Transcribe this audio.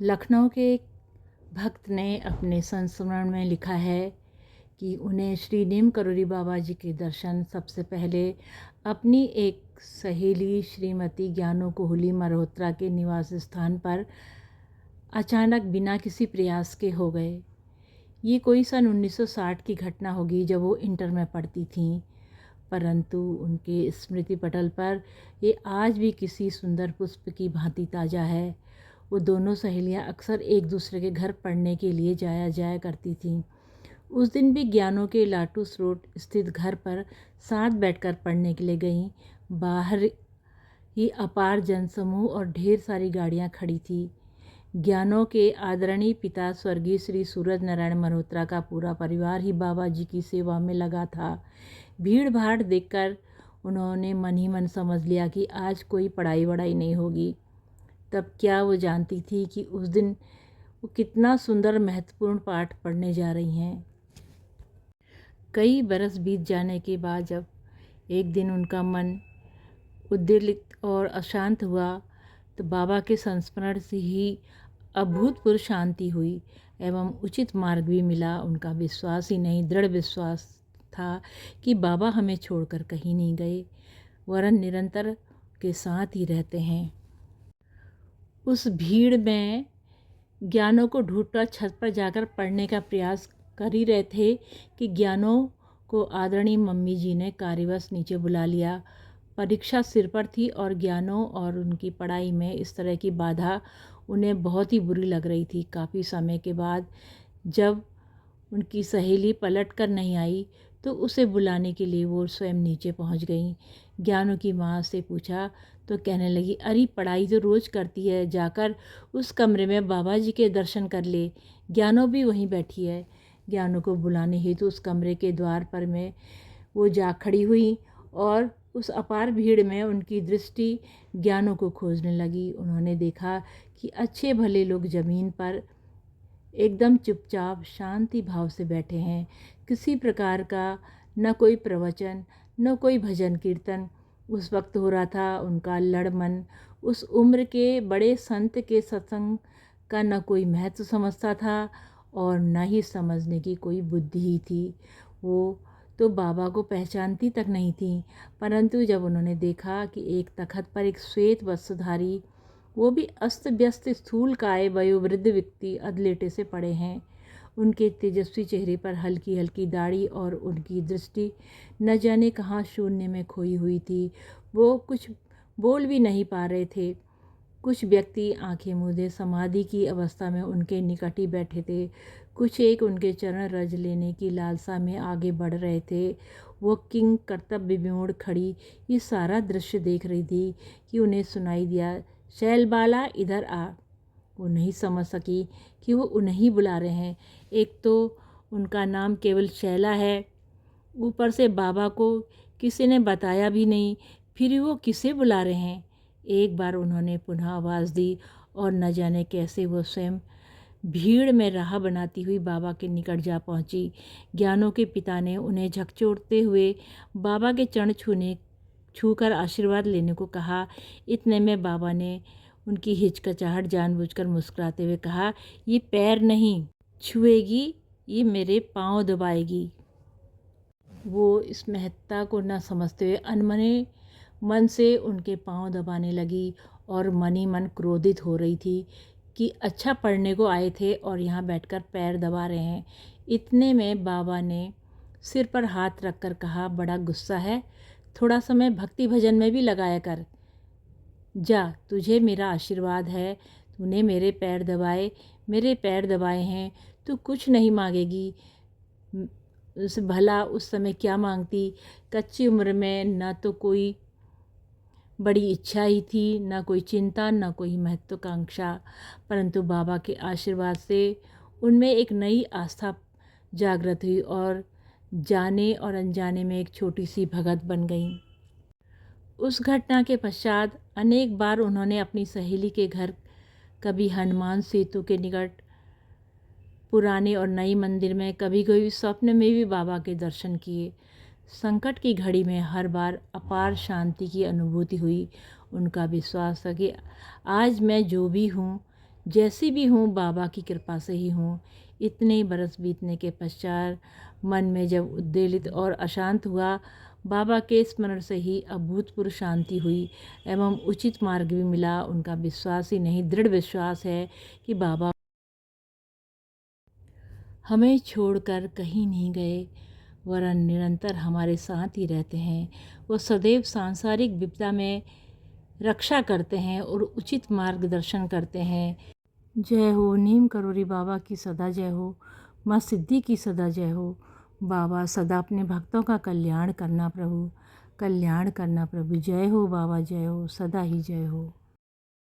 लखनऊ के एक भक्त ने अपने संस्मरण में लिखा है कि उन्हें श्री नीम करोली बाबा जी के दर्शन सबसे पहले अपनी एक सहेली श्रीमती ज्ञानू कोहली मल्होत्रा के निवास स्थान पर अचानक बिना किसी प्रयास के हो गए। ये कोई सन 1960 की घटना होगी जब वो इंटर में पढ़ती थीं, परंतु उनके स्मृति पटल पर ये आज भी किसी सुंदर पुष्प की भांति ताज़ा है। वो दोनों सहेलियां अक्सर एक दूसरे के घर पढ़ने के लिए जाया करती थीं। उस दिन भी ज्ञानों के लाटूस रोड स्थित घर पर साथ बैठकर पढ़ने के लिए गईं। बाहर ही अपार जनसमूह और ढेर सारी गाड़ियां खड़ी थी। ज्ञानों के आदरणीय पिता स्वर्गीय श्री सूरज नारायण मल्होत्रा का पूरा परिवार ही बाबा जी की सेवा में लगा था। भीड़ भाड़ देखकर उन्होंने मन ही मन समझ लिया कि आज कोई पढ़ाई वढ़ाई नहीं होगी। तब क्या वो जानती थी कि उस दिन वो कितना सुंदर महत्वपूर्ण पाठ पढ़ने जा रही हैं। कई बरस बीत जाने के बाद जब एक दिन उनका मन उद्वेलित और अशांत हुआ तो बाबा के संस्मरण से ही अभूतपूर्व शांति हुई एवं उचित मार्ग भी मिला। उनका विश्वास ही नहीं, दृढ़ विश्वास था कि बाबा हमें छोड़कर कहीं नहीं गए, वरन निरंतर के साथ ही रहते हैं। उस भीड़ में ज्ञानों को ढूंढकर छत पर जाकर पढ़ने का प्रयास कर ही रहे थे कि ज्ञानों को आदरणीय मम्मी जी ने कार्यवश नीचे बुला लिया। परीक्षा सिर पर थी और ज्ञानों और उनकी पढ़ाई में इस तरह की बाधा उन्हें बहुत ही बुरी लग रही थी। काफ़ी समय के बाद जब उनकी सहेली पलट कर नहीं आई तो उसे बुलाने के लिए वो स्वयं नीचे पहुंच गई। ज्ञानों की माँ से पूछा तो कहने लगी, अरे पढ़ाई तो रोज़ करती है, जाकर उस कमरे में बाबा जी के दर्शन कर ले, ज्ञानों भी वहीं बैठी है। ज्ञानों को बुलाने हेतु उस कमरे के द्वार पर में वो जा खड़ी हुई और उस अपार भीड़ में उनकी दृष्टि ज्ञानों को खोजने लगी। उन्होंने देखा कि अच्छे भले लोग ज़मीन पर एकदम चुपचाप शांति भाव से बैठे हैं। किसी प्रकार का न कोई प्रवचन न कोई भजन कीर्तन उस वक्त हो रहा था। उनका लड़ मन उस उम्र के बड़े संत के सत्संग का न कोई महत्व समझता था और न ही समझने की कोई बुद्धि ही थी। वो तो बाबा को पहचानती तक नहीं थी, परंतु जब उन्होंने देखा कि एक तख़्त पर एक श्वेत वस्त्रधारी, वो भी अस्त व्यस्त स्थूल काय वयोवृद्ध व्यक्ति अधलेटे से पड़े हैं, उनके तेजस्वी चेहरे पर हल्की हल्की दाढ़ी और उनकी दृष्टि न जाने कहाँ शून्य में खोई हुई थी। वो कुछ बोल भी नहीं पा रहे थे। कुछ व्यक्ति आंखें मूंदे समाधि की अवस्था में उनके निकट ही बैठे थे, कुछ एक उनके चरण रज लेने की लालसा में आगे बढ़ रहे थे। वो किंग कर्तव्य विमूढ़ खड़ी ये सारा दृश्य देख रही थी कि उन्हें सुनाई दिया, शैलबाला इधर आ। वो नहीं समझ सकी कि वो उन्हें ही बुला रहे हैं। एक तो उनका नाम केवल शैला है, ऊपर से बाबा को किसी ने बताया भी नहीं, फिर वो किसे बुला रहे हैं। एक बार उन्होंने पुनः आवाज़ दी और न जाने कैसे वो स्वयं भीड़ में राह बनाती हुई बाबा के निकट जा पहुंची। ज्ञानों के पिता ने उन्हें झकझोरते हुए बाबा के चरण छूकर आशीर्वाद लेने को कहा। इतने में बाबा ने उनकी हिचकिचाहट जानबूझकर मुस्कुराते हुए कहा, ये पैर नहीं छुएगी, ये मेरे पाँव दबाएगी। वो इस महत्ता को न समझते हुए अनमने मन से उनके पांव दबाने लगी और मनी मन क्रोधित हो रही थी कि अच्छा पढ़ने को आए थे और यहाँ बैठकर पैर दबा रहे हैं। इतने में बाबा ने सिर पर हाथ रखकर कहा, बड़ा गुस्सा है, थोड़ा समय भक्ति भजन में भी लगाया कर। जा, तुझे मेरा आशीर्वाद है, तूने मेरे पैर दबाए हैं, तू कुछ नहीं मांगेगी। उस भला उस समय क्या मांगती। कच्ची उम्र में न तो कोई बड़ी इच्छा ही थी, न कोई चिंता, न कोई महत्वाकांक्षा, परंतु बाबा के आशीर्वाद से उनमें एक नई आस्था जागृत हुई और जाने और अनजाने में एक छोटी सी भगत बन गई। उस घटना के पश्चात अनेक बार उन्होंने अपनी सहेली के घर, कभी हनुमान सेतु के निकट पुराने और नई मंदिर में, कभी कभी स्वप्न में भी बाबा के दर्शन किए। संकट की घड़ी में हर बार अपार शांति की अनुभूति हुई। उनका विश्वास था कि आज मैं जो भी हूँ, जैसी भी हूँ बाबा की कृपा से ही हूँ। इतने बरस बीतने के पश्चात मन में जब उद्वेलित और अशांत हुआ, बाबा के स्मरण से ही अभूतपूर्व शांति हुई एवं उचित मार्ग भी मिला। उनका विश्वास ही नहीं, दृढ़ विश्वास है कि बाबा हमें छोड़कर कहीं नहीं गए, वरन निरंतर हमारे साथ ही रहते हैं। वो सदैव सांसारिक विपदा में रक्षा करते हैं और उचित मार्गदर्शन करते हैं। जय हो नीम करोरी बाबा की सदा जय हो, माँ सिद्धि की सदा जय हो। बाबा सदा अपने भक्तों का कल्याण करना प्रभु, कल्याण करना प्रभु। जय हो बाबा, जय हो, सदा ही जय हो।